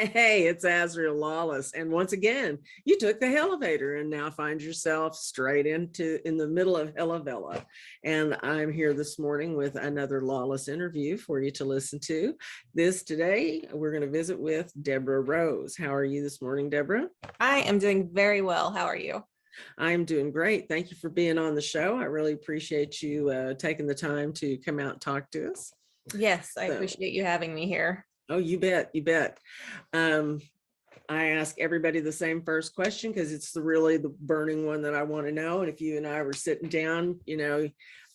Hey, it's Azrael Lawless. And once again, you took the elevator and now find yourself straight in the middle of Hellavella. And I'm here this morning with another Lawless interview for you to listen to. Today, we're going to visit with Debra Rose. How are you this morning, Debra? I am doing very well. How are you? I'm doing great. Thank you for being on the show. I really appreciate you taking the time to come out and talk to us. Yes, I appreciate you having me here. Oh, you bet. You bet. I ask everybody the same first question because it's really the burning one that I want to know. And if you and I were sitting down,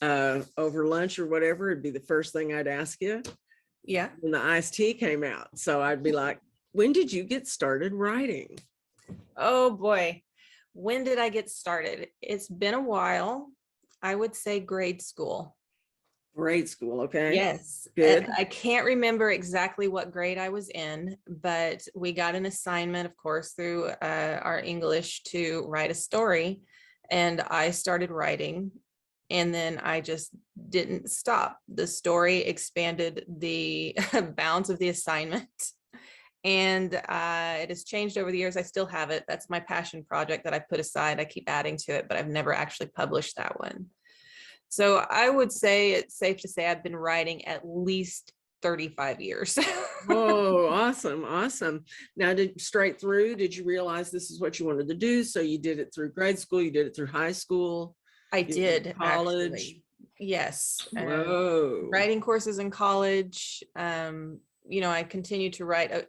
over lunch or whatever, it'd be the first thing I'd ask you. Yeah. When the iced tea came out. So I'd be like, when did you get started writing? Oh boy. When did I get started? It's been a while. I would say grade school. Grade school, okay. Yes. Good. I can't remember exactly what grade I was in, but we got an assignment, of course, through our English to write a story. And I started writing, and then I just didn't stop. The story expanded the bounds of the assignment. And it has changed over the years. I still have it. That's my passion project that I put aside. I keep adding to it, but I've never actually published that one. So I would say it's safe to say I've been writing at least 35 years. Oh, awesome. Awesome. Now, straight through, did you realize this is what you wanted to do? So you did it through grade school, you did it through high school? I did, college? actually. Yes. Whoa. Writing courses in college. I continued to write.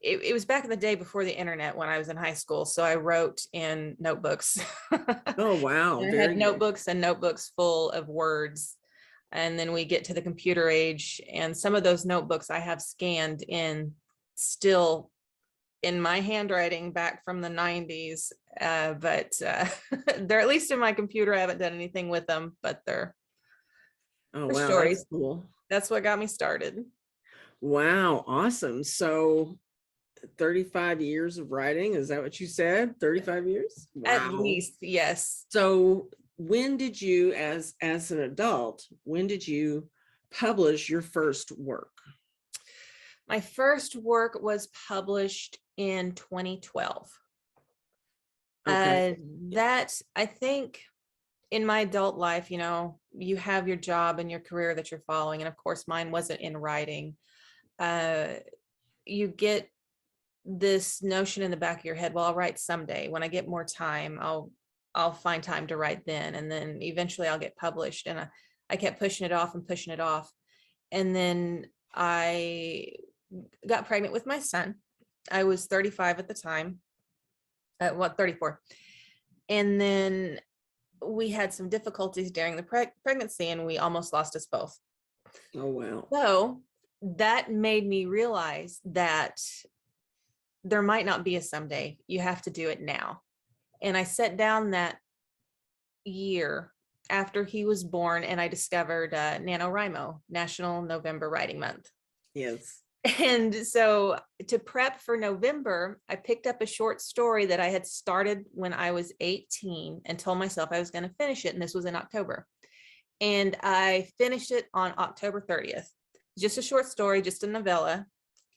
It was back in the day before the internet when I was in high school. So I wrote in notebooks. Oh, wow. I had notebooks and notebooks full of words. And then we get to the computer age, and some of those notebooks I have scanned in still in my handwriting back from the 90s. But they're at least in my computer. I haven't done anything with them, but they're wow, stories. that's cool. That's what got me started. Wow, awesome. So 35 years of writing, is that what you said? 35 years? Wow. At least, yes. So when did you, as an adult, when did you publish your first work? My first work was published in 2012. Okay. That, I think, in my adult life, you have your job and your career that you're following. And of course, mine wasn't in writing. You get this notion in the back of your head, well, I'll write someday. When I get more time, I'll find time to write then. And then eventually I'll get published. And I kept pushing it off and pushing it off. And then I got pregnant with my son. I was 35 at the time. 34. And then we had some difficulties during the pregnancy, and we almost lost us both. Oh, wow. So that made me realize that there might not be a someday. You have to do it now. And I sat down that year after he was born, and I discovered NaNoWriMo, National November Writing Month. Yes. And so to prep for November, I picked up a short story that I had started when I was 18 and told myself I was going to finish it. And this was in October. And I finished it on October 30th. Just a short story, just a novella,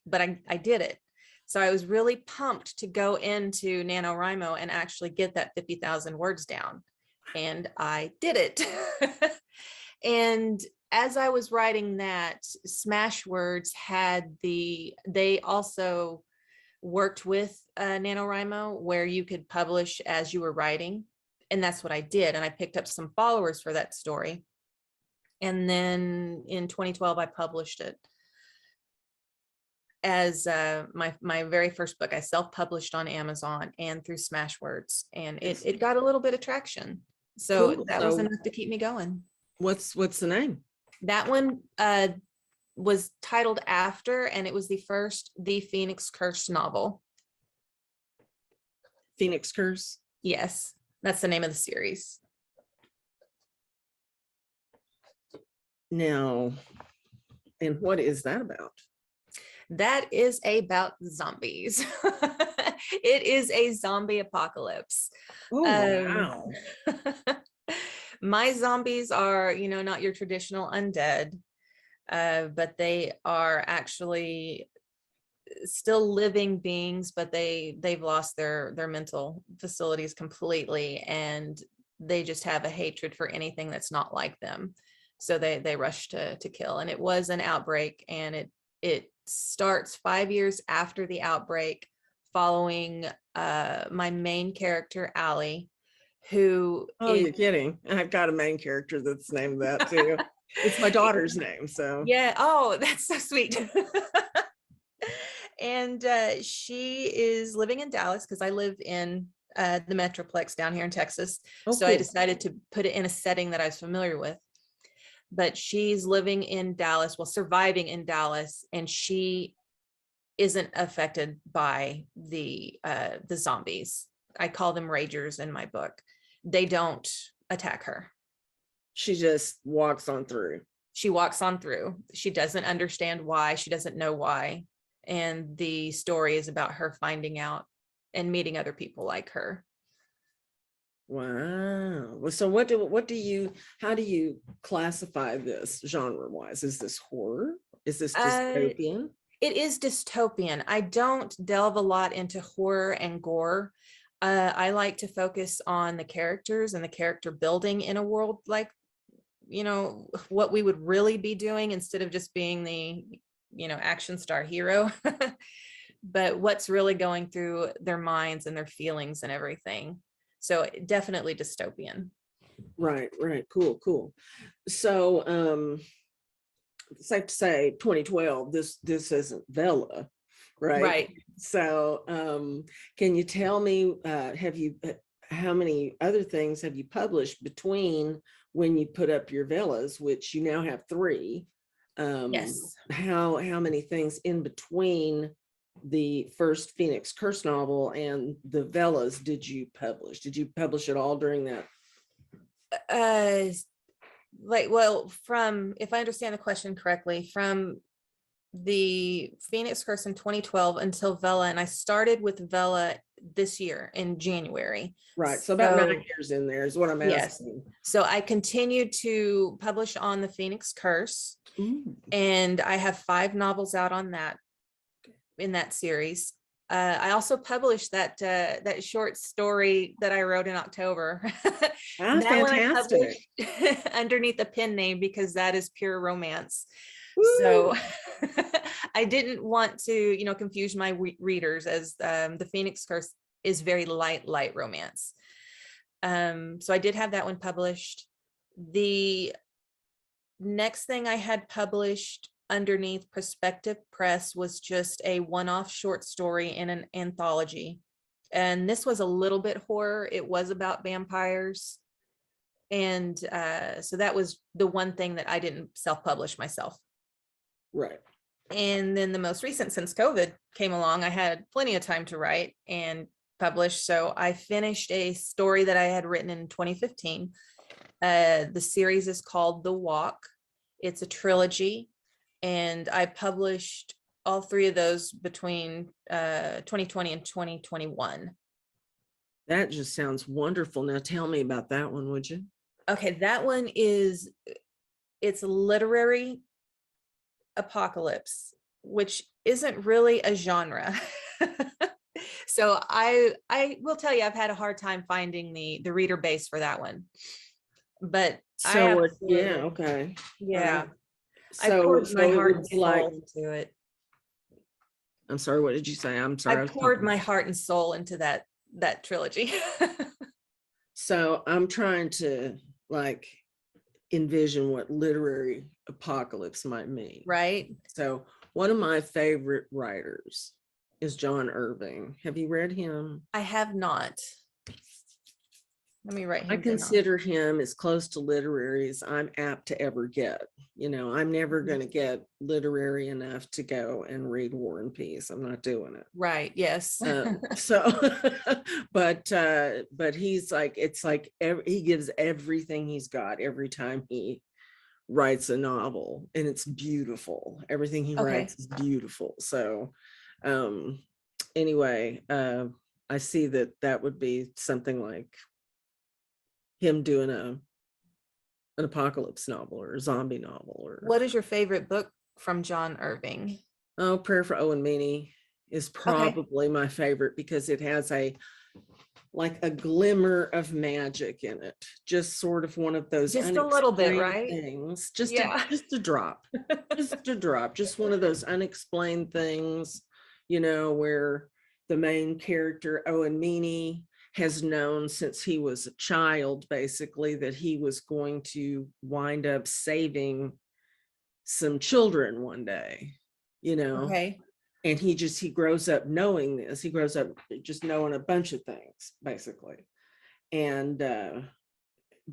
but I did it. So I was really pumped to go into NaNoWriMo and actually get that 50,000 words down. And I did it. And as I was writing that, Smashwords they also worked with NaNoWriMo where you could publish as you were writing. And that's what I did. And I picked up some followers for that story. And then in 2012, I published it as my very first book. I self-published on Amazon and through Smashwords, and it got a little bit of traction. So cool. That was enough to keep me going. What's the name? That one was titled After, and it was the first The Phoenix Curse novel. Phoenix Curse? Yes, that's the name of the series. Now, and what is that about? That is about zombies. It is a zombie apocalypse. Oh, wow. My zombies are, not your traditional undead, but they are actually still living beings, but they've lost their mental facilities completely, and they just have a hatred for anything that's not like them. So they rush to kill. And it was an outbreak, and it starts 5 years after the outbreak, following my main character, Allie, who Oh, you're kidding. I've got a main character that's named that too. It's my daughter's name. So yeah. Oh, that's so sweet. And she is living in Dallas because I live in the Metroplex down here in Texas. oh, So cool. I decided to put it in a setting that I was familiar with. But she's living in Dallas, well, surviving in Dallas, and she isn't affected by the zombies. I call them ragers in my book. They don't attack her. She just walks on through. She walks on through. She doesn't understand why. She doesn't know why. And the story is about her finding out and meeting other people like her. Wow. Well, so how do you classify this genre wise? Is this horror? Is this dystopian? It is dystopian. I don't delve a lot into horror and gore. I like to focus on the characters and the character building in a world like, what we would really be doing instead of just being the, action star hero, but what's really going through their minds and their feelings and everything. So definitely dystopian. Right. Cool. So, safe to say 2012, this isn't Vela, right? So can you tell me, how many other things have you published between when you put up your Velas, which you now have 3? Yes. How many things in between the first Phoenix Curse novel and the Velas did you publish? Did you publish it all during that? From, if I understand the question correctly, from the Phoenix Curse in 2012 until Vela, and I started with Vela this year in January. Right. So about 9 years in there is what I'm asking. Yes. So I continued to publish on the Phoenix Curse. Ooh. And I have 5 novels out on that, in that series. I also published that short story that I wrote in October. Ah, fantastic. Underneath a pen name, because that is pure romance. Woo. So I didn't want to, confuse my readers, as the Phoenix Curse is very light romance. So I did have that one published. The next thing I had published underneath Perspective Press was just a one-off short story in an anthology. And this was a little bit horror. It was about vampires. And so that was the one thing that I didn't self-publish myself. Right. And then the most recent, since COVID came along, I had plenty of time to write and publish. So I finished a story that I had written in 2015. The series is called The Walk. It's a trilogy, and I published all 3 of those between 2020 and 2021. That just sounds wonderful. Now tell me about that one, would you? Okay, that one it's literary apocalypse, which isn't really a genre. So I will tell you, I've had a hard time finding the reader base for that one. But so okay. Yeah. So I poured my heart and soul into it. I'm sorry, what did you say? I'm sorry. I poured my heart and soul into that trilogy. So I'm trying to envision what literary apocalypse might mean. Right. So one of my favorite writers is John Irving. Have you read him? I have not. Let me write him down. I consider him as close to literary as I'm apt to ever get. I'm never going to get literary enough to go and read War and Peace. I'm not doing it. Right. Yes. But he's he gives everything he's got every time he writes a novel, and it's beautiful. Everything he writes is beautiful. So anyway, I see that would be something like him doing an apocalypse novel or a zombie novel. Or what is your favorite book from John Irving? Oh, Prayer for Owen Meany. is Okay. probably my favorite because it has like a glimmer of magic in it. Just sort of one of those Just a little bit, unexplained right? things. Yeah. Just a drop. Just a drop. Just one of those unexplained things, you know, where the main character, Owen Meany, has known since he was a child, basically, that he was going to wind up saving some children one day, you know. Okay. And he grows up knowing this. He grows up just knowing a bunch of things, basically. And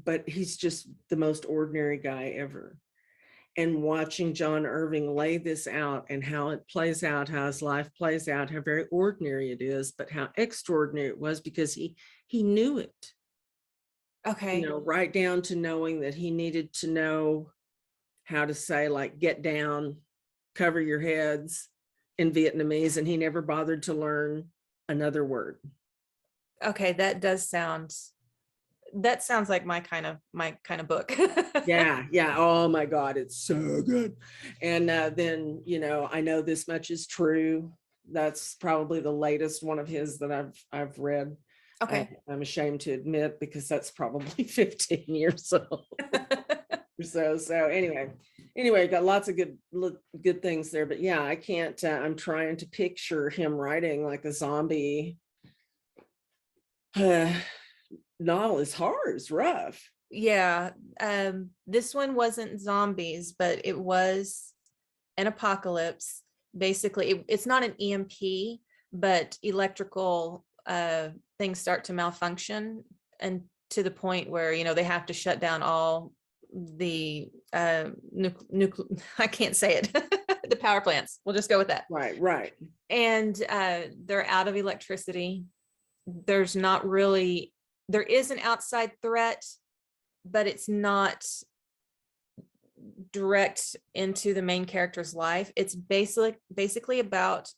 but he's just the most ordinary guy ever. And watching John Irving lay this out and how it plays out, how his life plays out, how very ordinary it is, but how extraordinary it was because he knew it, Okay. you know, right down to knowing that he needed to know how to say, like, get down, cover your heads in Vietnamese, and he never bothered to learn another word. Okay. That sounds like my kind of book. Yeah. Oh my God, it's so good. And then, you know, I Know This Much Is True. That's probably the latest one of his that I've read. Okay. I'm ashamed to admit because that's probably 15 years old or so. So anyway, got lots of good things there. But yeah, I can't. I'm trying to picture him writing like a zombie novel. It's hard. It's rough. Yeah. This one wasn't zombies, but it was an apocalypse. Basically, it's not an EMP, but electrical things start to malfunction, and to the point where, you know, they have to shut down all the I can't say it, the power plants. We'll just go with that. Right. And they're out of electricity. There is an outside threat, but it's not direct into the main character's life. It's basically about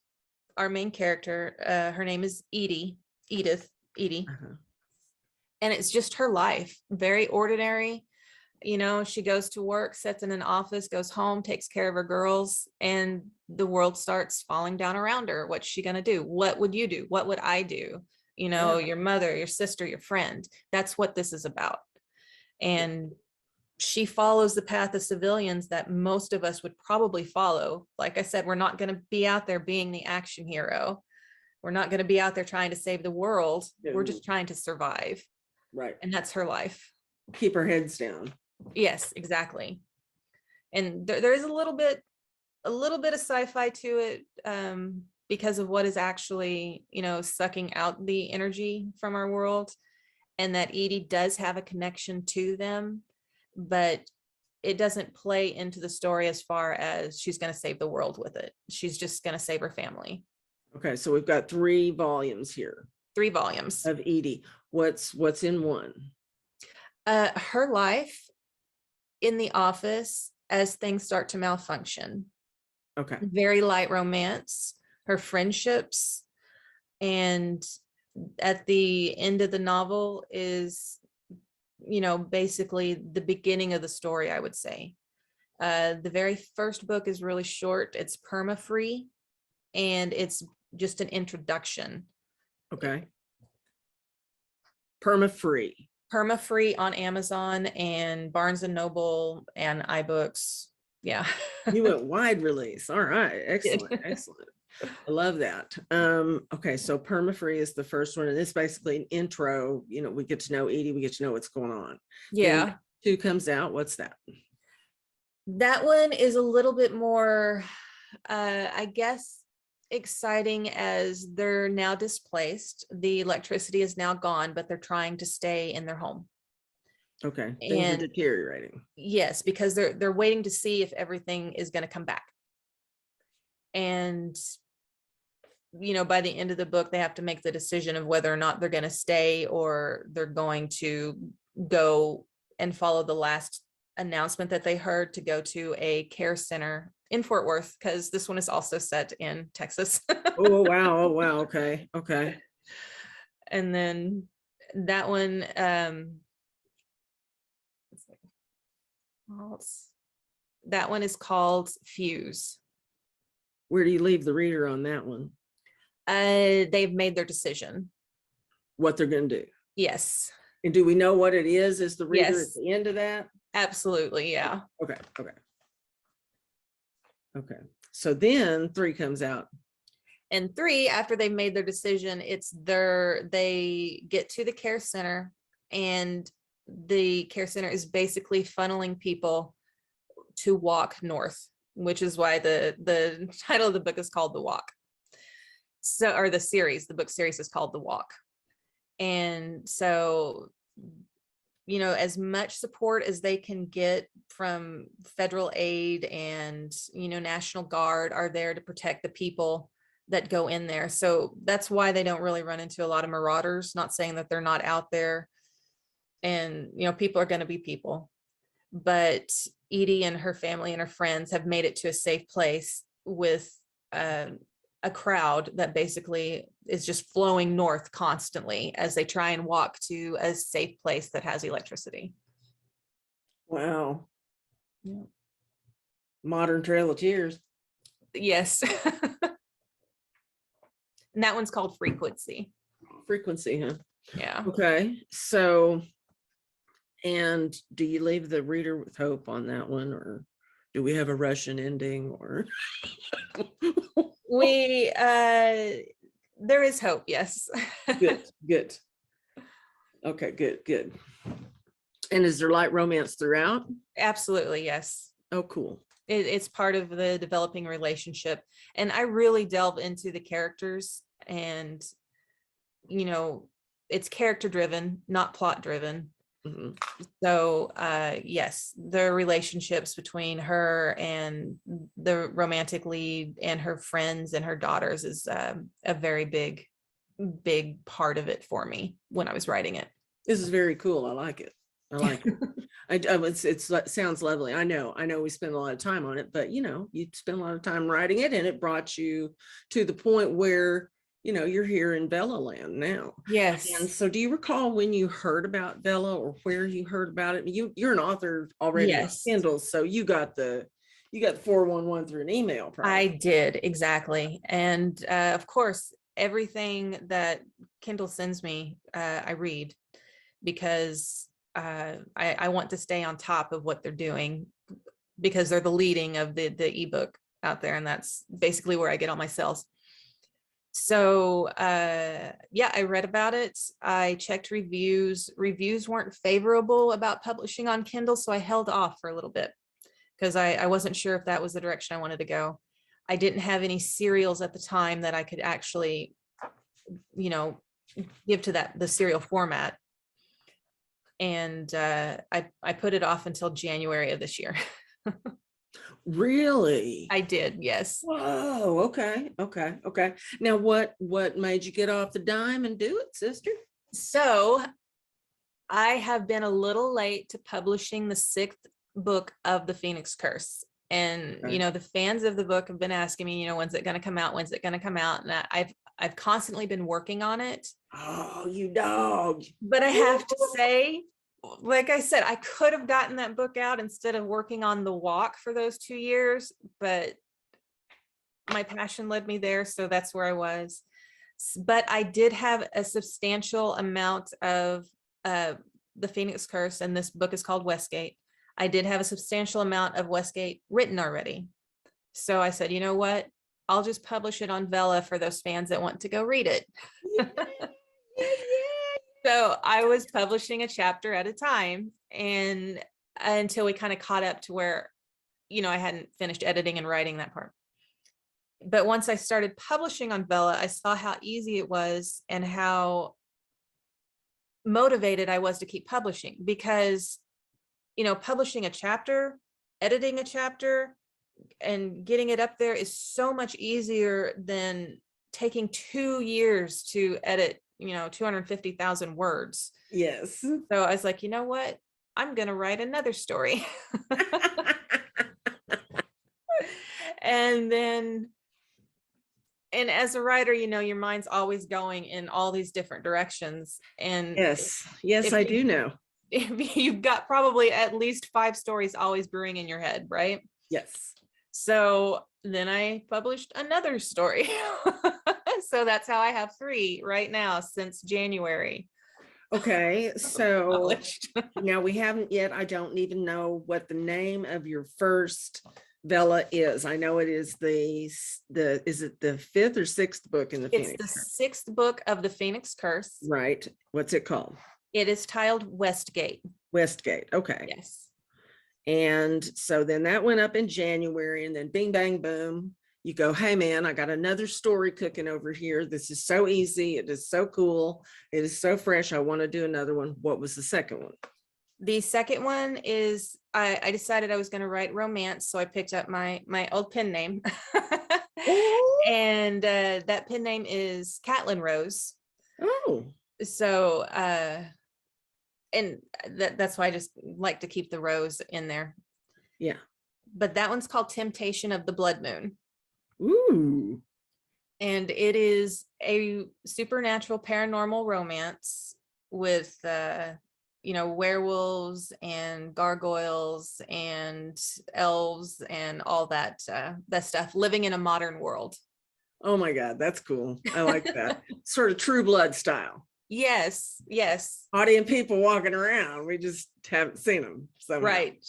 our main character. Her name is Edie. Uh-huh. And it's just her life, very ordinary. You know, she goes to work, sits in an office, goes home, takes care of her girls, and the world starts falling down around her. What's she going to do? What would you do? What would I do? You know, your mother, your sister, your friend. That's what this is about. And she follows the path of civilians that most of us would probably follow. Like I said, we're not going to be out there being the action hero. We're not going to be out there trying to save the world. We're just trying to survive. Right. And that's her life. Keep her heads down. Yes, exactly. And there is a little bit of sci-fi to it, because of what is actually, you know, sucking out the energy from our world, and that Edie does have a connection to them, but it doesn't play into the story as far as she's going to save the world with it. She's just going to save her family. Okay, so we've got 3 volumes here. 3 volumes of Edie. What's in one? Her life in the office as things start to malfunction. Okay. Very light romance, her friendships, and at the end of the novel is, you know, basically the beginning of the story, I would say. The very first book is really short. It's Permafree, and it's just an introduction. Okay. Permafree On Amazon and Barnes and Noble and iBooks. Yeah. You went wide release. All right. Excellent. I love that. Okay, so Permafree is the first one, and it's basically an intro. You know, we get to know Edie, we get to know what's going on. Yeah. Then 2 comes out. What's that? That one is a little bit more, I guess, exciting, as they're now displaced. The electricity is now gone, but they're trying to stay in their home. Okay. Things are deteriorating. Yes, because they're waiting to see if everything is going to come back. And, you know, by the end of the book, they have to make the decision of whether or not they're going to stay, or they're going to go and follow the last announcement that they heard to go to a care center in Fort Worth, because this one is also set in Texas. Oh wow. Okay. And then that one, that one is called Fuse. Where do you leave the reader on that one? They've made their decision. What they're going to do. Yes. And do we know what it is? Is the reader Yes. at the end of that? Absolutely. Yeah. Okay. So then 3 comes out. And 3, after they've made their decision, they get to the care center, and the care center is basically funneling people to walk north, which is why the title of the book is called The Walk. So, or the book series is called The Walk. And so, as much support as they can get from federal aid and, National Guard are there to protect the people that go in there. So that's why they don't really run into a lot of marauders, not saying that they're not out there. And, people are going to be people. But Edie and her family and her friends have made it to a safe place with a crowd that basically is just flowing north constantly as they try and walk to a safe place that has electricity. Wow. Yeah. Modern Trail of Tears. Yes. And that one's called Frequency. Frequency, huh? Yeah. Okay. So, and do you leave the reader with hope on that one, or do we have a Russian ending, or? There is hope. Yes. Good. Okay, good. And is there light romance throughout? Absolutely. Yes. Oh, cool. It's part of the developing relationship. And I really delve into the characters, and, it's character driven, not plot driven. Mm-hmm. So, yes, the relationships between her and the romantic lead and her friends and her daughters is a very big part of it for me when I was writing it. This is very cool. I like it. It sounds lovely. I know we spend a lot of time on it, but you spend a lot of time writing it, and it brought you to the point where you're here in Vela land now. Yes. And so do you recall when you heard about Vela, or where you heard about it? You're an author already. Yes. On Kindle, so you got the 411 through an email, probably. I did, exactly. And of course, everything that Kindle sends me, I read, because I want to stay on top of what they're doing, because they're the leading of the ebook out there, and that's basically where I get all my sales. So I read about it. I checked reviews. Reviews weren't favorable about publishing on Kindle, so I held off for a little bit because I wasn't sure if that was the direction I wanted to go. I didn't have any serials at the time that I could actually, give to the serial format. And I put it off until January of this year. Really? I did, yes. Whoa, okay. Now what made you get off the dime and do it, sister? So I have been a little late to publishing the 6th book of the Phoenix Curse. And Okay. the fans of the book have been asking me, when's it going to come out? When's it going to come out? And I've constantly been working on it. Oh, you dog. But I have to say, like I said, I could have gotten that book out instead of working on The Walk for those 2 years, but my passion led me there. So that's where I was. But I did have a substantial amount of the Phoenix Curse, and this book is called Westgate. I did have a substantial amount of Westgate written already. So I said, you know what? I'll just publish it on Vela for those fans that want to go read it. So I was publishing a chapter at a time, and until we kind of caught up to where, I hadn't finished editing and writing that part. But once I started publishing on Vela, I saw how easy it was and how motivated I was to keep publishing, because, publishing a chapter, editing a chapter, and getting it up there is so much easier than taking 2 years to edit 250,000 words. Yes. So I was like, you know what? I'm going to write another story. And as a writer, your mind's always going in all these different directions. And yes, I do know. You've got probably at least 5 stories always brewing in your head, right? Yes. So then I published another story. So that's how I have 3 right now since January. Okay, so Published. now we haven't yet. I don't even know what the name of your first Vela is. I know it is is it the 5th or 6th book in the It's Phoenix the Curse? 6th book of the Phoenix Curse. Right. What's it called? It is titled Westgate. Westgate. Okay. Yes. And so then that went up in January, and then bing, bang, boom. You go, hey, man, I got another story cooking over here. This is so easy. It is so cool. It is so fresh. I want to do another one. What was the second one? The second one is I decided I was going to write romance, so I picked up my old pen name. Oh, And that pen name is Carlan Rose. oh, So and that's why I just like to keep the rose in there. yeah. But that one's called Temptation of the Blood Moon. Ooh, And it is a supernatural paranormal romance with werewolves and gargoyles and elves and all that stuff living in a modern world. oh my God, that's cool. I like that. Sort of True Blood style. Yes, yes. Audience people walking around. We just haven't seen them. Somehow. Right.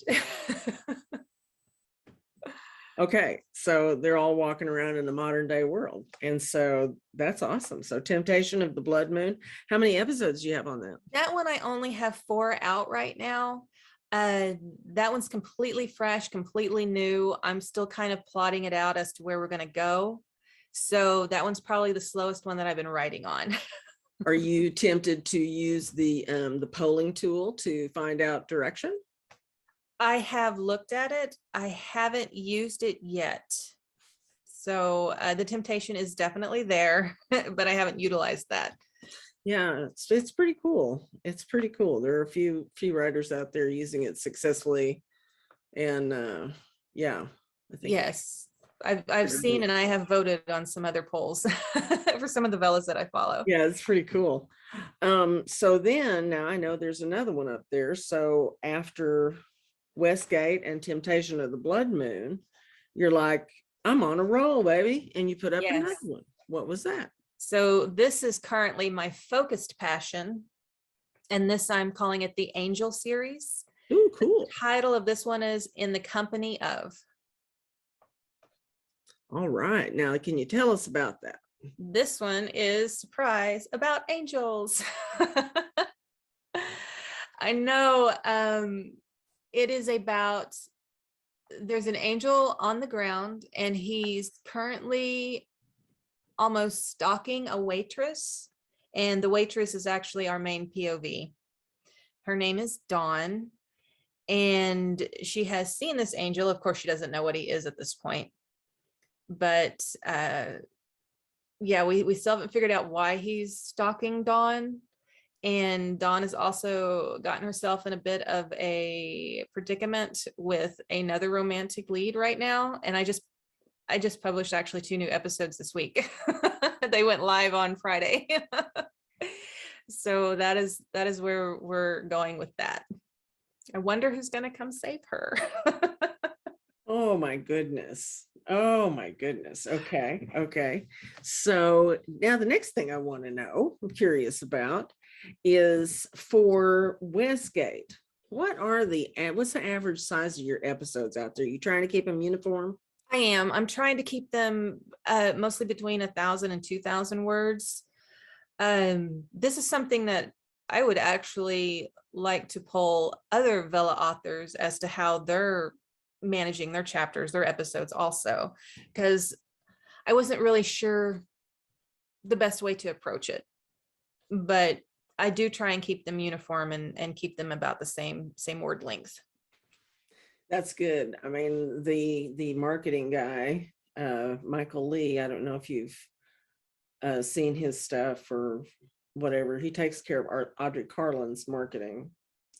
Okay, so they're all walking around in the modern day world. And so that's awesome. So Temptation of the Blood Moon. How many episodes do you have on that? That one I only have 4 out right now. That one's completely fresh, completely new. I'm still kind of plotting it out as to where we're going to go. So that one's probably the slowest one that I've been writing on. Are you tempted to use the polling tool to find out direction? I have looked at it. I haven't used it yet. So the temptation is definitely there, but I haven't utilized that. Yeah, it's pretty cool. It's pretty cool. There are a few writers out there using it successfully. And yeah, I think Yes, I've seen and I have voted on some other polls for some of the Velas that I follow. yeah, it's pretty cool. So then now I know there's another one up there. So after Westgate and Temptation of the Blood Moon, you're like, I'm on a roll, baby. And you put up another Yes. one. What was that? So this is currently my focused passion. And this I'm calling it the Angel series. Ooh, cool. The title of this one is In the Company of. All right. Now, can you tell us about that? This one is surprise about angels. I know. It is about, there's an angel on the ground and he's currently almost stalking a waitress, and the waitress is actually our main POV. Her name is Dawn, and she has seen this angel. Of course, she doesn't know what he is at this point, but yeah, we still haven't figured out why he's stalking Dawn. And Dawn has also gotten herself in a bit of a predicament with another romantic lead right now. And I just published actually 2 new episodes this week. They went live on Friday. So that is where we're going with that. I wonder who's going to come save her. Oh my goodness. Oh my goodness. Okay. Okay. So now the next thing I want to know, I'm curious about, is for Westgate. What's the average size of your episodes out there? You trying to keep them uniform? I am. I'm trying to keep them mostly between 1,000 and 2,000 words. This is something that I would actually like to poll other Vela authors as to how they're managing their chapters, their episodes also, because I wasn't really sure the best way to approach it. But I do try and keep them uniform and keep them about the same word length. That's good. I mean, the marketing guy, Michael Lee, I don't know if you've seen his stuff or whatever. He takes care of Audrey Carlan's marketing.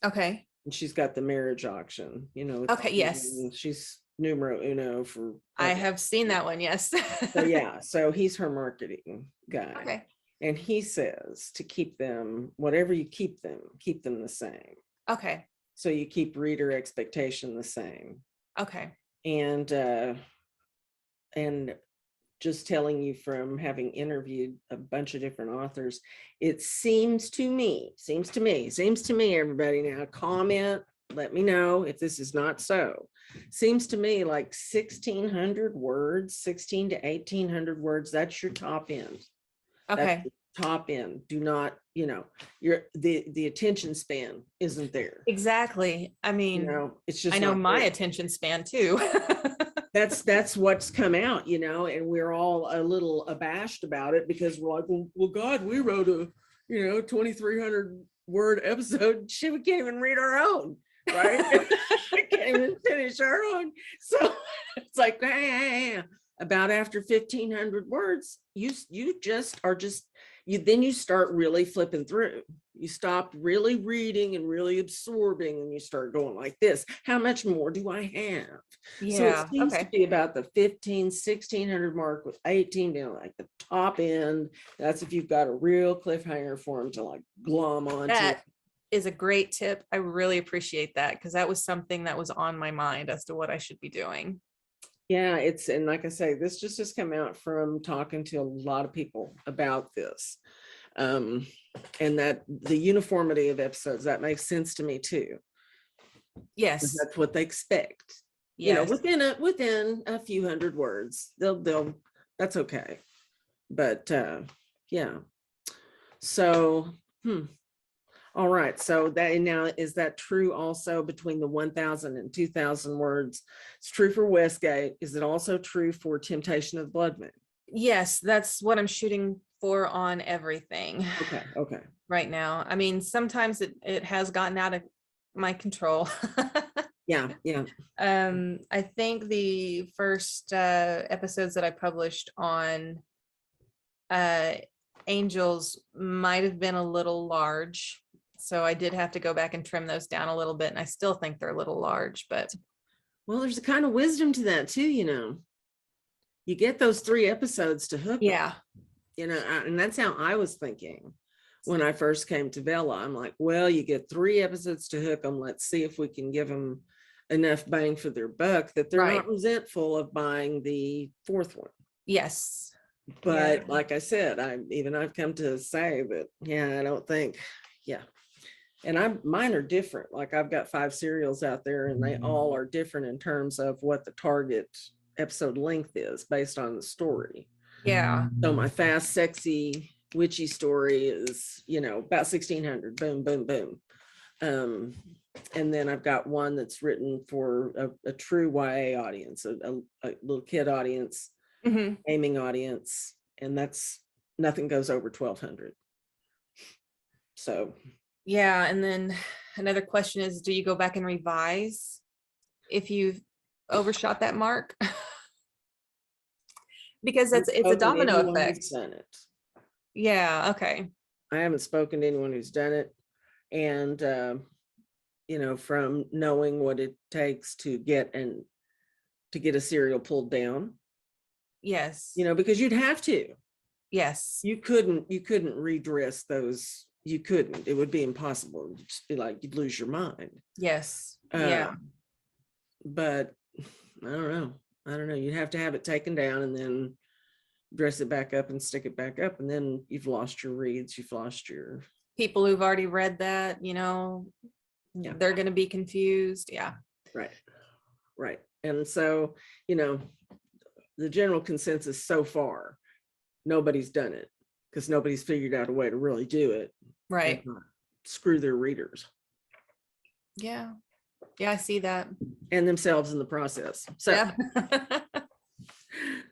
Okay. And she's got the marriage auction, Okay, yes. She's numero uno for. I have seen that one, yes. So yeah, so he's her marketing guy. Okay. And he says to keep them, whatever you keep them the same. Okay. So you keep reader expectation the same. Okay. And just telling you from having interviewed a bunch of different authors, it seems to me, everybody now, comment, let me know if this is not so. Seems to me like 1,600 words, 16 to 1,800 words, that's your top end. That's Okay. your top end. Do not, the attention span isn't there. Exactly. I mean, It's just I know not my there. attention span too. That's what's come out, and we're all a little abashed about it because we're like, well, God, we wrote a 2,300 word episode. Shit, we can't even read our own, right? We can't even finish our own. So it's like, about after 1,500 words, you then you start really flipping through. You stop really reading and really absorbing, and you start going like this. How much more do I have? So it seems to be about the 1,600 mark, with 18 being like the top end. That's if you've got a real cliffhanger for them to like glom onto. That is a great tip. I really appreciate that, because that was something that was on my mind as to what I should be doing. Yeah, and like I say, this just has come out from talking to a lot of people about this. And that the uniformity of episodes, that makes sense to me too. Yes. That's what they expect. Yes. Within a few hundred words, they'll that's okay. But yeah. So, all right. So that now, is that true also between the 1,000 and 2,000 words? It's true for Westgate. Is it also true for Temptation of the Blood Moon? Yes, that's what I'm shooting for on everything. Okay. Right now. I mean, sometimes it has gotten out of my control. Yeah. I think the first episodes that I published on Angels might have been a little large. So I did have to go back and trim those down a little bit. And I still think they're a little large, but. Well, there's a kind of wisdom to that too, You get those 3 episodes to hook. Yeah. And that's how I was thinking when I first came to Vela. I'm like, well, you get 3 episodes to hook them. Let's see if we can give them enough bang for their buck that they're not resentful of buying the 4th one. Yes. But like I said, I've come to say that, I don't think, and mine are different. Like I've got 5 serials out there, and they all are different in terms of what the target episode length is based on the story. Yeah. So my fast, sexy, witchy story is, about 1,600. Boom, boom, boom. And then I've got one that's written for a true YA audience, a little kid audience, aiming audience, and that's nothing goes over 1,200. So. Yeah. And then another question is, do you go back and revise if you've overshot that mark? Because it's a domino effect. Done it. Yeah. Okay. I haven't spoken to anyone who's done it. And, from knowing what it takes to get a serial pulled down. Yes. Because you'd have to. Yes. You couldn't redress those. You couldn't. It would be impossible. It'd just be like you'd lose your mind. Yes. Yeah. But I don't know. You'd have to have it taken down and then dress it back up and stick it back up. And then you've lost your reads. You've lost your people who've already read that, they're going to be confused. Yeah. Right. And so, the general consensus so far, nobody's done it because nobody's figured out a way to really do it. Right. Screw their readers. Yeah. Yeah, I see that. And themselves in the process. So, yeah.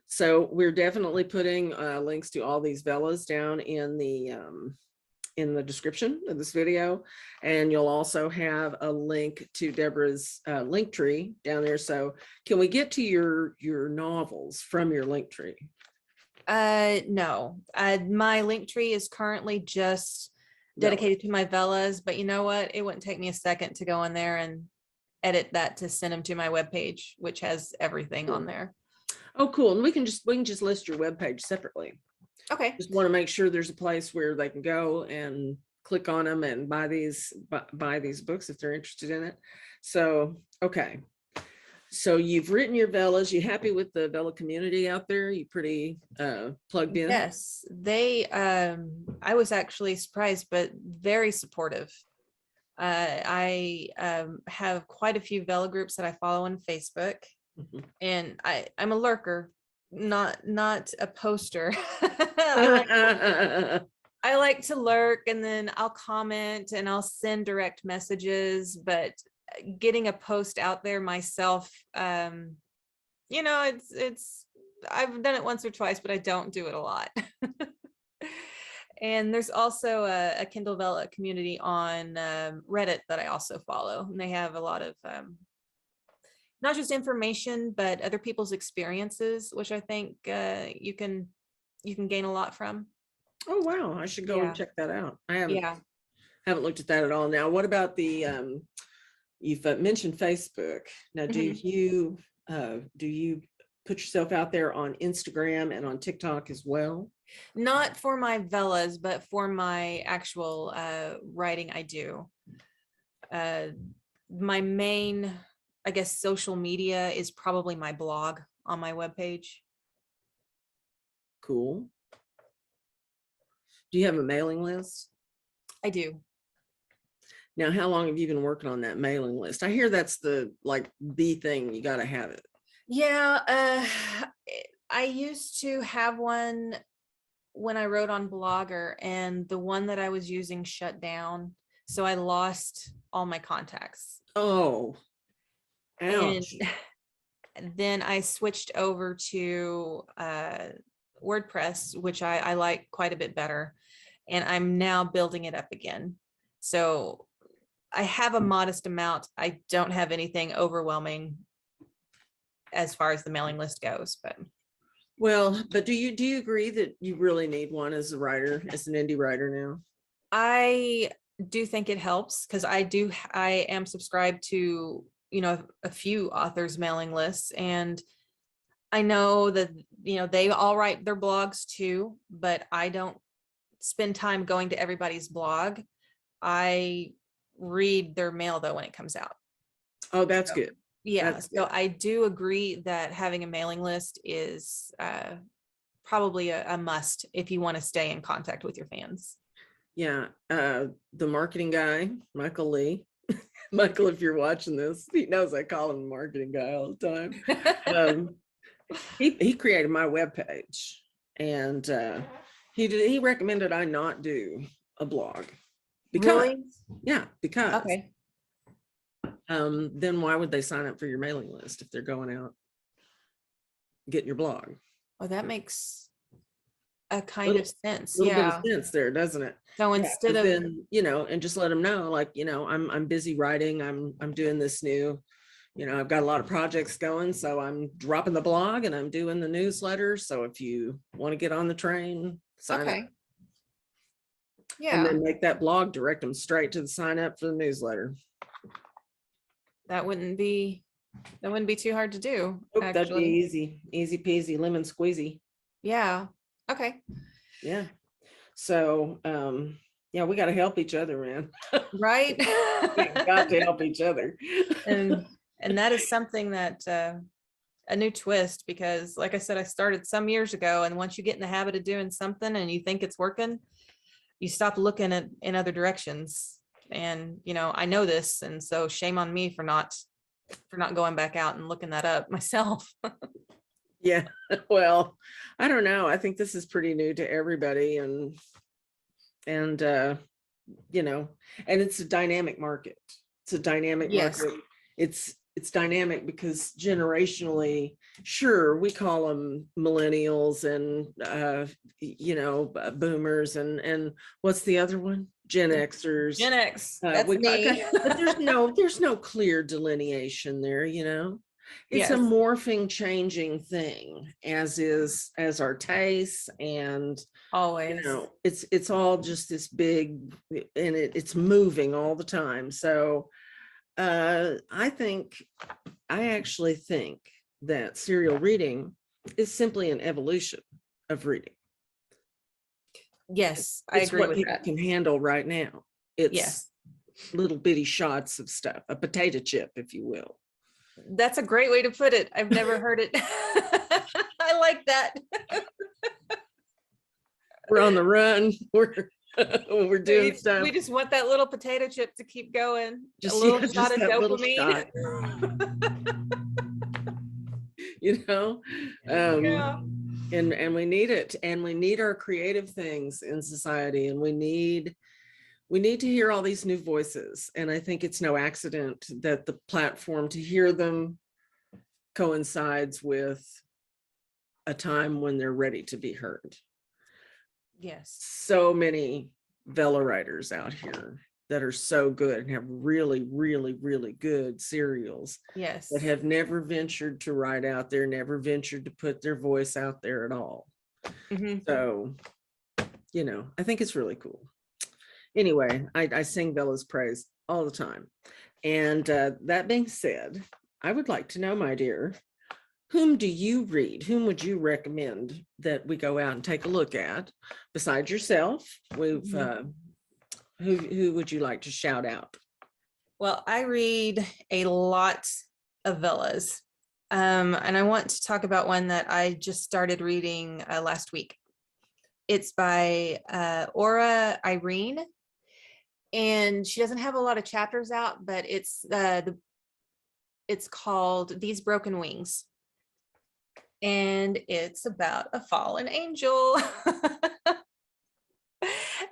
So we're definitely putting links to all these Velas down in the description of this video. And you'll also have a link to Debra's link tree down there. So can we get to your novels from your link tree? No, my link tree is currently just dedicated to my Velas, but you know what? It wouldn't take me a second to go in there and edit that to send them to my webpage, which has everything on there. Oh, cool. And we can just list your webpage separately. Okay. Just want to make sure there's a place where they can go and click on them and buy these books if they're interested in it. So, okay. So you've written your Velas. You happy with the Vela community out there? You pretty plugged in? Yes, they I was actually surprised, but very supportive. I have quite a few Vela groups that I follow on Facebook, Mhm. and I'm a lurker, not a poster. I like to lurk, and then I'll comment and I'll send direct messages, but getting a post out there myself, it's I've done it once or twice, but I don't do it a lot. And there's also a Kindle Vela community on Reddit that I also follow, and they have a lot of not just information, but other people's experiences, which I think you can gain a lot from. Oh, wow. I should go and Yeah. check that out. I haven't Yeah. looked at that at all. Now, what about the you've mentioned Facebook. Now, do you put yourself out there on Instagram and on TikTok as well? Not for my Velas, but for my actual writing, I do. My main, I guess, social media is probably my blog on my webpage. Cool. Do you have a mailing list? I do. Now, how long have you been working on that mailing list? I hear that's the thing, you got to have it. Yeah, I used to have one when I wrote on Blogger, and the one that I was using shut down. So I lost all my contacts. Oh, ouch. And then I switched over to WordPress, which I like quite a bit better. And I'm now building it up again. So I have a modest amount. I don't have anything overwhelming as far as the mailing list goes, but Well, but do you agree that you really need one as a writer, as an indie writer now? I do think it helps because I am subscribed to, a few authors mailing lists, and I know that, they all write their blogs too, but I don't spend time going to everybody's blog. I read their mail though when it comes out. Oh, that's good. Yeah, That's so good. I do agree that having a mailing list is probably a must if you want to stay in contact with your fans. Yeah. The marketing guy, Michael Lee. Michael, if you're watching this, he knows I call him marketing guy all the time. He created my webpage, and he recommended I not do a blog because Really? because Okay. then why would they sign up for your mailing list if they're going out getting your blog? Well, that makes a kind Little, of sense. little bit of Yeah. sense there, doesn't it? So Yeah, instead 'cause of, then, and just let them know, I'm busy writing. I'm doing this new, I've got a lot of projects going, so I'm dropping the blog and I'm doing the newsletter. So if you want to get on the train, sign up. okay. And Yeah, then make that blog, direct them straight to the sign up for the newsletter. that wouldn't be too hard to do, Oh, that'd be actually. easy peasy, lemon squeezy. Yeah. Okay. Yeah. So, yeah, we got to help each other, man. Right. We got to help each other. and that is something that a new twist, because like I said, I started some years ago, and once you get in the habit of doing something and you think it's working, you stop looking in other directions. And I know this, and so shame on me for not going back out and looking that up myself. Yeah. Well, I don't know. I think this is pretty new to everybody, and and it's a dynamic market. It's a dynamic Yes. market. It's dynamic because generationally, sure, we call them millennials and boomers and what's the other one? Gen Xers. Gen X. That's me. But there's no clear delineation there, It's a Yes. morphing, changing thing, as our tastes, and Always. it's all just this big, and it's moving all the time. So I actually think that serial reading is simply an evolution of reading. Yes, I It's agree what with people that. can handle right now. It's Yes. little bitty shots of stuff, a potato chip, if you will. That's a great way to put it. I've never heard it. I like that. We're on the run. We're doing stuff. We just want that little potato chip to keep going. Just, a little yeah, shot just of that little dopamine. Shot. Yeah. And we need it, and we need our creative things in society, and we need to hear all these new voices. And I think it's no accident that the platform to hear them coincides with a time when they're ready to be heard. Yes. So many Vela writers out here that are so good and have really, really, really good serials. Yes. That have never ventured to write out there, never ventured to put their voice out there at all. Mm-hmm. So, I think it's really cool. Anyway, I sing Vela's praise all the time. And that being said, I would like to know, my dear, whom do you read? Whom would you recommend that we go out and take a look at besides yourself? We've who would you like to shout out? Well, I read a lot of Velas, and I want to talk about one that I just started reading last week. It's by Irene, and she doesn't have a lot of chapters out, but it's called These Broken Wings. And it's about a fallen angel.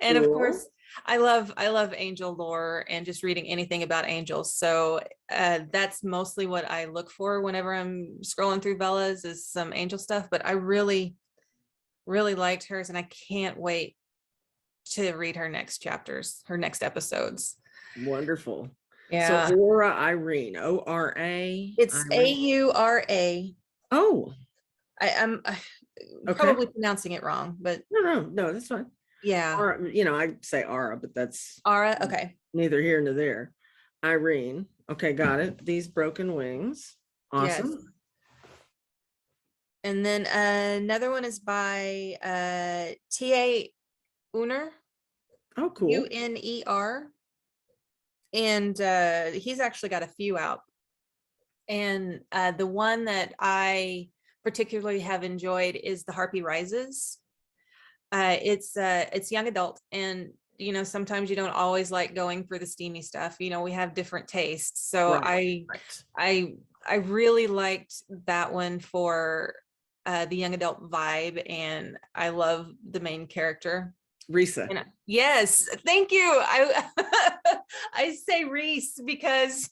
And of course, I love angel lore and just reading anything about angels. So that's mostly what I look for whenever I'm scrolling through Velas, is some angel stuff. But I really, really liked hers, and I can't wait to read her next chapters, her next episodes. Wonderful. Yeah. So Irene, O-R-A. It's A-U-R-A. Oh. I'm probably pronouncing it wrong, but no, that's fine. Yeah. Or, I say Ara, but that's Ara. Okay. Neither here nor there. Irene. Okay, got it. These Broken Wings. Awesome. Yes. And then another one is by T.A. Uner. Oh, cool. U-N-E-R. And he's actually got a few out. And the one that I particularly have enjoyed is the Harpy Rises. It's young adult, and sometimes you don't always like going for the steamy stuff. We have different tastes. So right. I really liked that one for the young adult vibe, and I love the main character, Risa. Yes, thank you. I say Reese because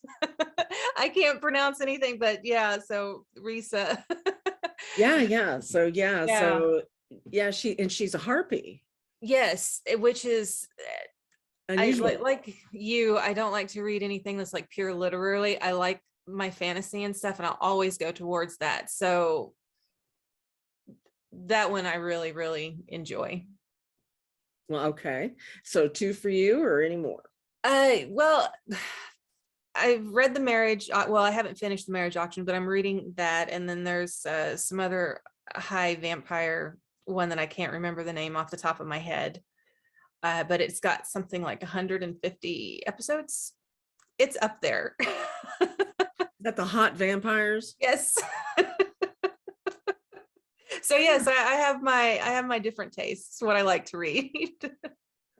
I can't pronounce anything, but yeah, so Risa. She's a harpy. Yes, which is unusual. Like you, I don't like to read anything that's like pure literally. I like my fantasy and stuff, and I'll always go towards that. So that one I really, really enjoy. Well, okay. So 2 for you, or any more? Well, I've read the marriage. Well, I haven't finished the marriage auction, but I'm reading that. And then there's some other high vampire one that I can't remember the name off the top of my head. But it's got something like 150 episodes. It's up there. Is that the hot vampires? Yes. So yes, I have my different tastes, what I like to read.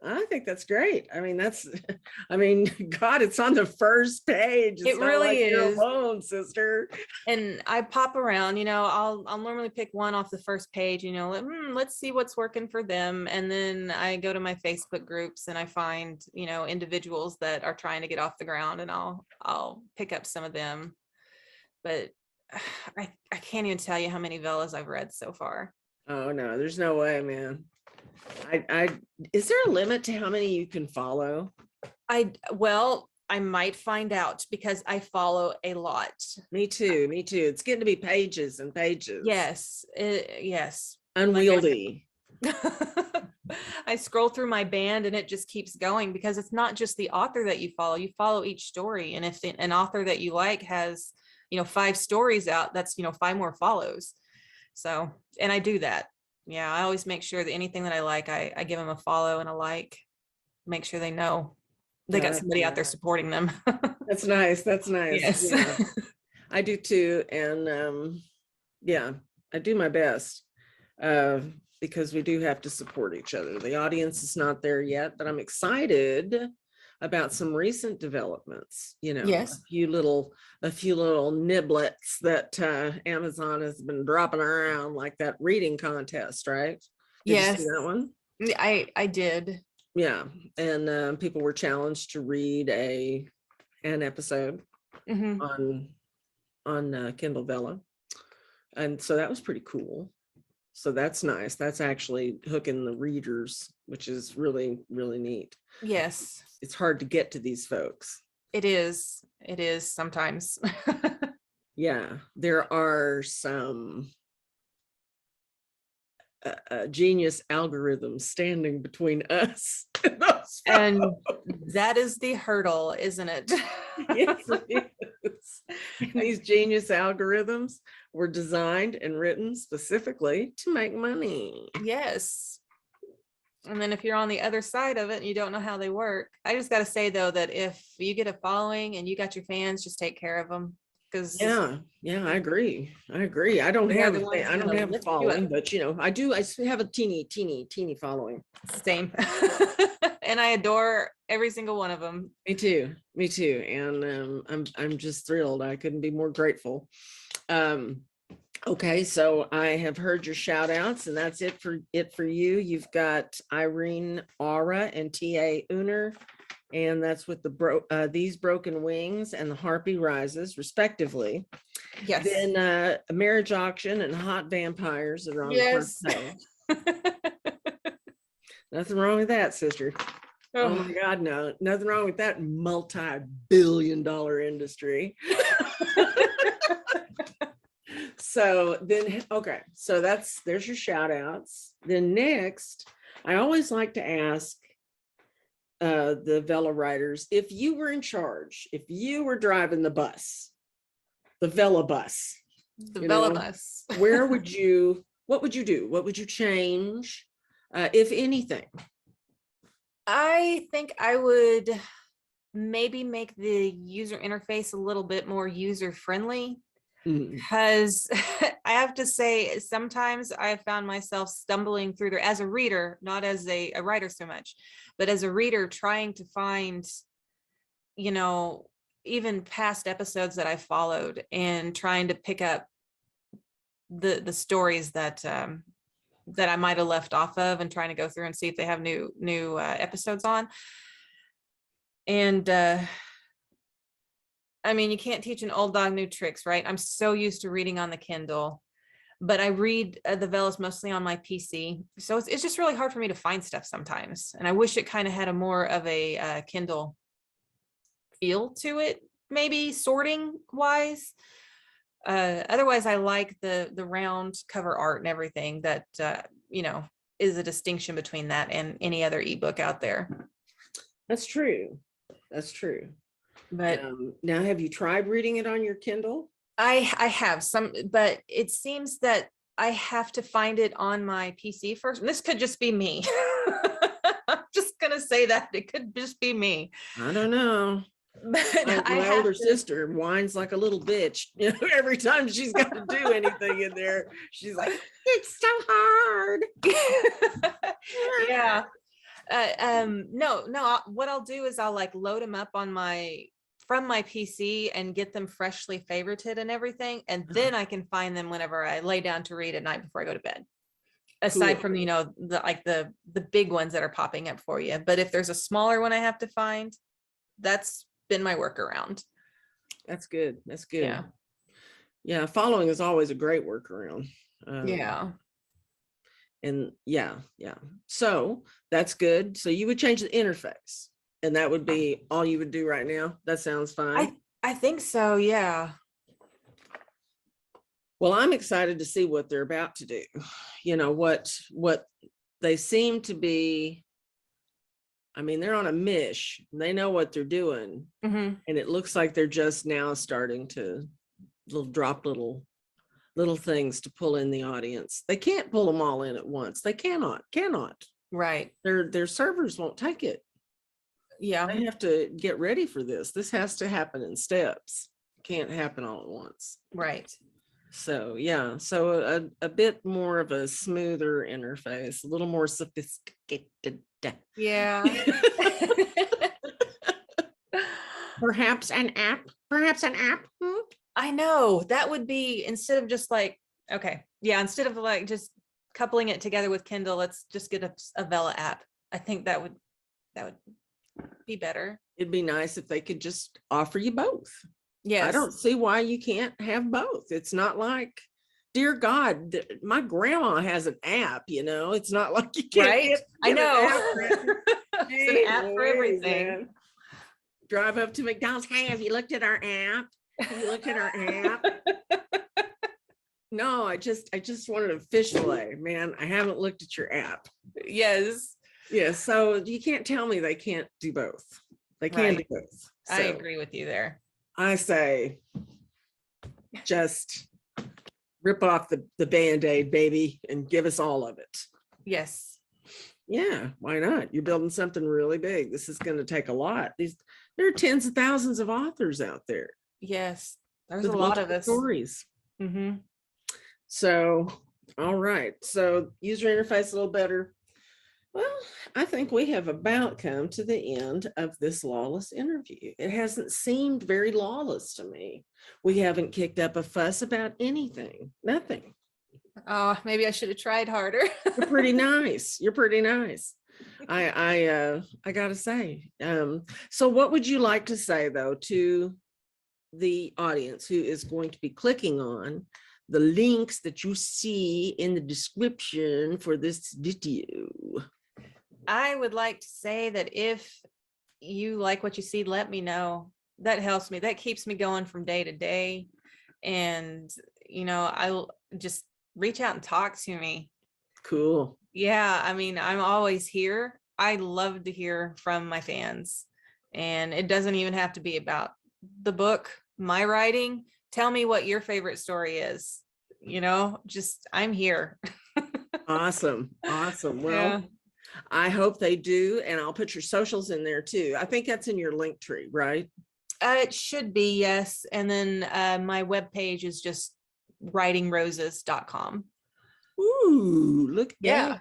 I think that's great. God, it's on the first page. It really is. You're alone, sister. And I pop around, I'll normally pick one off the first page, let's see what's working for them. And then I go to my Facebook groups and I find, individuals that are trying to get off the ground, and I'll pick up some of them. But I can't even tell you how many Velas I've read so far. Oh no, there's no way, man. Is there a limit to how many you can follow? I might find out, because I follow a lot. Me too. It's getting to be pages and pages. Yes. Yes. Unwieldy. I scroll through my band and it just keeps going, because it's not just the author that you follow each story. And if an author that you like has 5 stories out, that's 5 more follows. So, and I do that. Yeah, I always make sure that anything that I like, I give them a follow and a like, make sure they know they got somebody out there supporting them. That's nice. Yes. Yeah. I do too. And yeah, I do my best because we do have to support each other. The audience is not there yet, but I'm excited about some recent developments, Yes. a few little niblets that Amazon has been dropping around, like that reading contest, right? Did you see Yes. that one? I did. Yeah. And people were challenged to read an episode Mhm. on Kindle Vella. And so that was pretty cool. So that's nice. That's actually hooking the readers, which is really, really neat. Yes, It's hard to get to these folks. it is. It is sometimes. Yeah, there are some genius algorithms standing between us and those And folks. that is the hurdle, isn't it? Yes, it is. And these genius algorithms were designed and written specifically to make money. Yes. And then if you're on the other side of it and you don't know how they work, I just got to say though, that if you get a following and you got your fans, just take care of them. Because Yeah, I agree. I don't they're have the ones I don't gonna have a lift you up. following, but I do. I have a teeny following. Same. And I adore every single one of them. Me too. And I'm just thrilled. I couldn't be more grateful. Okay, so I have heard your shout outs, and that's it for you. You've got Irene Aura and TA Uner, and that's with These Broken Wings and the Harpy Rises, respectively. Yes. Then a Marriage Auction and Hot Vampires that are on Yes. the first page. Nothing wrong with that, sister. Oh my God, no, nothing wrong with that multi-billion-dollar industry. So then, okay, so there's your shout outs. Then next, I always like to ask the Vela writers, if you were in charge, if you were driving the bus, the Vela bus, The Vela bus. what would you do? What would you change, if anything? I think I would maybe make the user interface a little bit more user friendly. Because I have to say, sometimes I have found myself stumbling through there as a reader, not as a writer so much, but as a reader trying to find, even past episodes that I followed and trying to pick up the stories that I might have left off of and trying to go through and see if they have new episodes on. And I mean, you can't teach an old dog new tricks, right? I'm so used to reading on the Kindle, but I read the Velas mostly on my PC. So it's just really hard for me to find stuff sometimes. And I wish it kind of had a more of a Kindle feel to it, maybe sorting wise. Otherwise, I like the round cover art and everything that, is a distinction between that and any other ebook out there. That's true. But now, have you tried reading it on your Kindle? I have some, but it seems that I have to find it on my PC first. And this could just be me. I'm just gonna say that it could just be me. I don't know. But my older sister whines like a little bitch. Every time she's got to do anything in there, she's like, "It's so hard." Yeah. No. What I'll do is I'll load them up from my PC and get them freshly favorited and everything. And then I can find them whenever I lay down to read at night before I go to bed. Aside from, the big ones that are popping up for you. But if there's a smaller one I have to find, that's been my workaround. That's good. Yeah. Following is always a great workaround. And yeah. So that's good. So you would change the interface. And that would be all you would do right now? That sounds fine. I think so, yeah. Well, I'm excited to see what they're about to do. What they seem to be. I mean, they're on a mish. They know what they're doing. And it looks like they're just now starting to drop little things to pull in the audience. They can't pull them all in at once. They cannot. Right. Their servers won't take it. Yeah. They have to get ready for this. This has to happen in steps. can't happen all at once. Right. So yeah, so a bit more of a smoother interface, a little more sophisticated. Yeah. Perhaps an app. I know that would be, instead of just like, okay, yeah, instead of like just coupling it together with Kindle, let's just get a Vella app. I think that would be better. It'd be nice if they could just offer you both. Yes. I don't see why you can't have both. It's not like, dear God, my grandma has an app, it's not like you can't Right. I get know. It's an app for everything. Man. Drive up to McDonald's. Hey, have you looked at our app? Have you looked at our app? No, I just wanted a fish fillet, man. I haven't looked at your app. Yes. Yeah, so you can't tell me they can't do both. They can do both. So I agree with you there. I say, just rip off the Band-Aid, baby, and give us all of it. Yes. Yeah, why not? You're building something really big. This is going to take a lot. There are tens of thousands of authors out there. Yes, there's a lot of us. Stories. Mm-hmm. So, all right. So user interface a little better. Well, I think we have about come to the end of this Lawless interview. It hasn't seemed very lawless to me. We haven't kicked up a fuss about anything. Nothing. Oh, maybe I should have tried harder. You're pretty nice. You're pretty nice. I gotta say. So what would you like to say though to the audience who is going to be clicking on the links that you see in the description for this video? I would like to say that if you like what you see, let me know. That helps me. That keeps me going from day to day. And, I'll just reach out and talk to me. Cool. Yeah. I mean, I'm always here. I love to hear from my fans. And it doesn't even have to be about the book, my writing. Tell me what your favorite story is. Just I'm here. Awesome. Well, Yeah. I hope they do. And I'll put your socials in there too. I think that's in your link tree, right? It should be, yes. And then my webpage is just writingroses.com. Ooh, look. Yeah.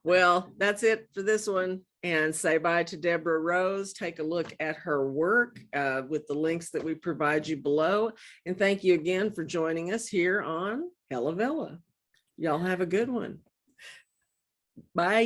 Well, that's it for this one. And say bye to Debra Rose. Take a look at her work with the links that we provide you below. And thank you again for joining us here on Hella Vella. Y'all have a good one. Bye.